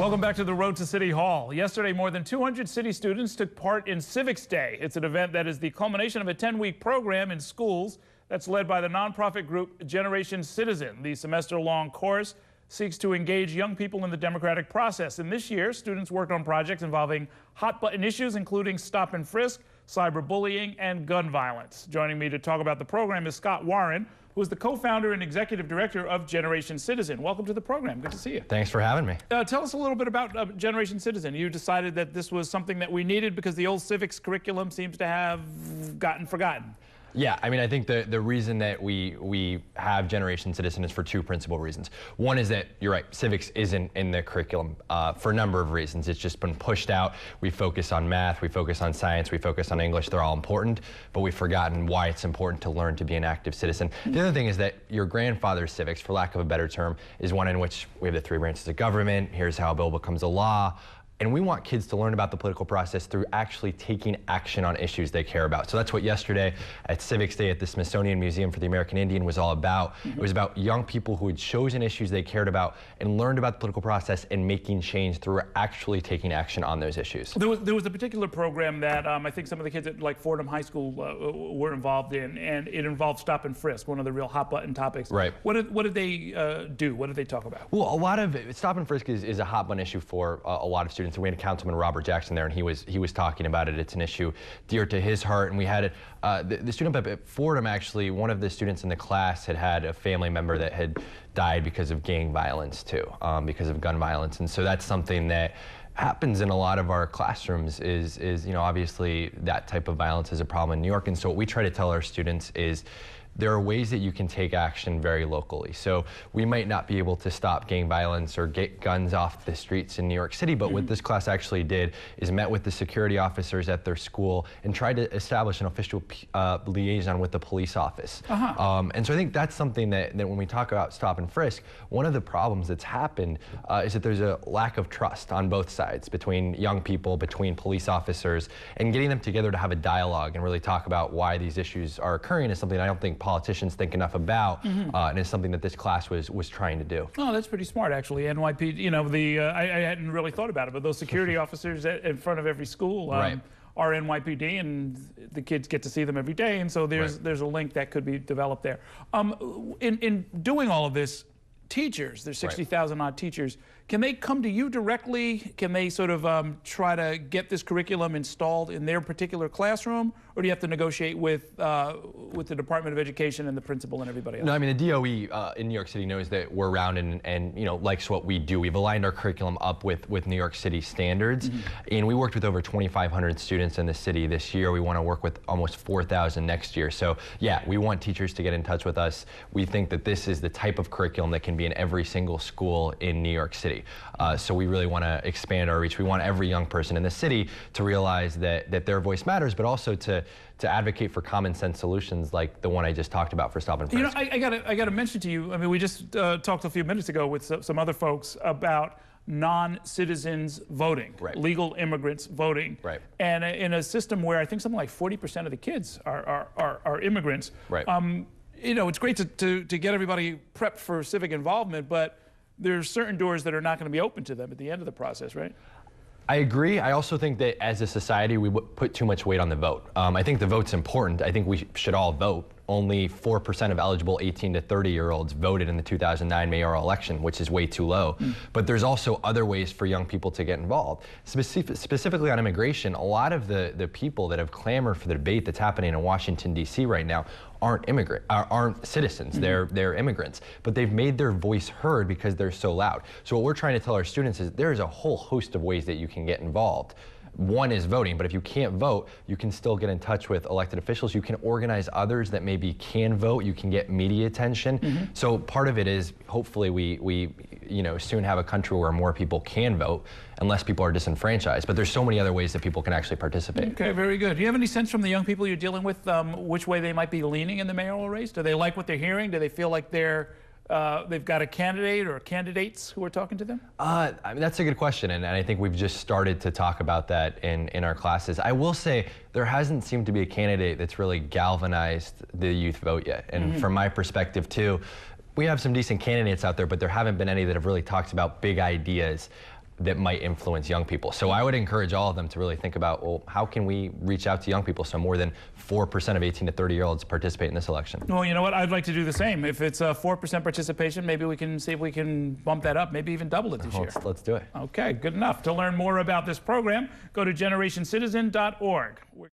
Welcome back to the Road to City Hall. Yesterday, more than 200 city students took part in Civics Day. It's an event that is the culmination of a 10-week program in schools that's led by the nonprofit group Generation Citizen. The semester-long course seeks to engage young people in the democratic process. And this year, students worked on projects involving hot-button issues, including stop and frisk, cyberbullying, and gun violence. Joining me to talk about the program is Scott Warren, who is the co-founder and executive director of Generation Citizen. Welcome to the program. Good to see you. Thanks for having me. Tell us a little bit about Generation Citizen. You decided that this was something that we needed because the old civics curriculum seems to have gotten forgotten. Yeah, I mean, I think the reason that we have Generation Citizen is for two principal reasons. One is that, you're right, civics isn't in the curriculum for a number of reasons. It's just been pushed out. We focus on math, we focus on science, we focus on English. They're all important, but we've forgotten why it's important to learn to be an active citizen. The other thing is that your grandfather's civics, for lack of a better term, is one in which we have the three branches of government. Here's how a bill becomes a law. And we want kids to learn about the political process through actually taking action on issues they care about. So that's what yesterday at Civics Day at the Smithsonian Museum for the American Indian was all about. It was about young people who had chosen issues they cared about and learned about the political process and making change through actually taking action on those issues. There was a particular program that I think some of the kids at like Fordham High School were involved in, and it involved stop and frisk, one of the real hot button topics. Right. What did they do? What did they talk about? Well, a lot of stop and frisk is a hot button issue for a lot of students. And we had Councilman Robert Jackson there, and he was talking about it. It's an issue dear to his heart, and we had it. The student up at Fordham, actually, one of the students in the class had a family member that had died because of gang violence too, because of gun violence, and so that's something that happens in a lot of our classrooms. Is you know, obviously that type of violence is a problem in New York, and so what we try to tell our students is there are ways that you can take action very locally. So we might not be able to stop gang violence or get guns off the streets in New York City, but what this class actually did is met with the security officers at their school and tried to establish an official liaison with the police office. And so I think that's something that when we talk about stop and frisk, one of the problems that's happened is that there's a lack of trust on both sides, between young people, between police officers, and getting them together to have a dialogue and really talk about why these issues are occurring is something I don't think politicians think enough about, and it's something that this class was trying to do. Oh, that's pretty smart, actually. NYPD, you know, I hadn't really thought about it, but those security officers in front of every school are NYPD, and the kids get to see them every day, and so there's a link that could be developed there. In doing all of this, teachers, there's 60,000 odd teachers, can they come to you directly? Can they sort of try to get this curriculum installed in their particular classroom, or do you have to negotiate with the Department of Education and the principal and everybody else? No, I mean, the DOE in New York City knows that we're around and you know, likes what we do. We've aligned our curriculum up with New York City standards, and we worked with over 2,500 students in the city this year. We want to work with almost 4,000 next year. So yeah, we want teachers to get in touch with us. We think that this is the type of curriculum that can be in every single school in New York City. So we really want to expand our reach. We want every young person in the city to realize that their voice matters, but also to advocate for common sense solutions like the one I just talked about for stop and frisk. You know, I got to mention to you, I mean, we just talked a few minutes ago with some other folks about non-citizens voting, legal immigrants voting, and in a system where I think something like 40% of the kids are immigrants. You know, it's great to get everybody prepped for civic involvement, but there's certain doors that are not going to be open to them at the end of the process, right? I agree. I also think that as a society, we put too much weight on the vote. I think the vote's important. I think we should all vote. Only 4% of eligible 18 to 30-year-olds voted in the 2009 mayoral election, which is way too low. But there's also other ways for young people to get involved. Specifically on immigration, a lot of the people that have clamored for the debate that's happening in Washington, D.C. right now aren't citizens. They're immigrants. But they've made their voice heard because they're so loud. So what we're trying to tell our students is there's a whole host of ways that you can get involved. One is voting, but if you can't vote, you can still get in touch with elected officials. You can organize others that maybe can vote. You can get media attention. So part of it is hopefully we you know, soon have a country where more people can vote and less people are disenfranchised. But there's so many other ways that people can actually participate. Okay, very good. Do you have any sense from the young people you're dealing with which way they might be leaning in the mayoral race? Do they like what they're hearing? Do they feel like they've got a candidate or candidates who are talking to them? I mean, that's a good question, and I think we've just started to talk about that in our classes. I will say there hasn't seemed to be a candidate that's really galvanized the youth vote yet, and from my perspective too, we have some decent candidates out there, but there haven't been any that have really talked about big ideas. that might influence young people. So I would encourage all of them to really think about, well, how can we reach out to young people so more than 4% of 18 to 30-year-olds participate in this election? Well, you know what? I'd like to do the same. If it's a 4% participation, maybe we can see if we can bump that up, maybe even double it this year. Let's do it. Okay, good enough. To learn more about this program, go to generationscitizen.org.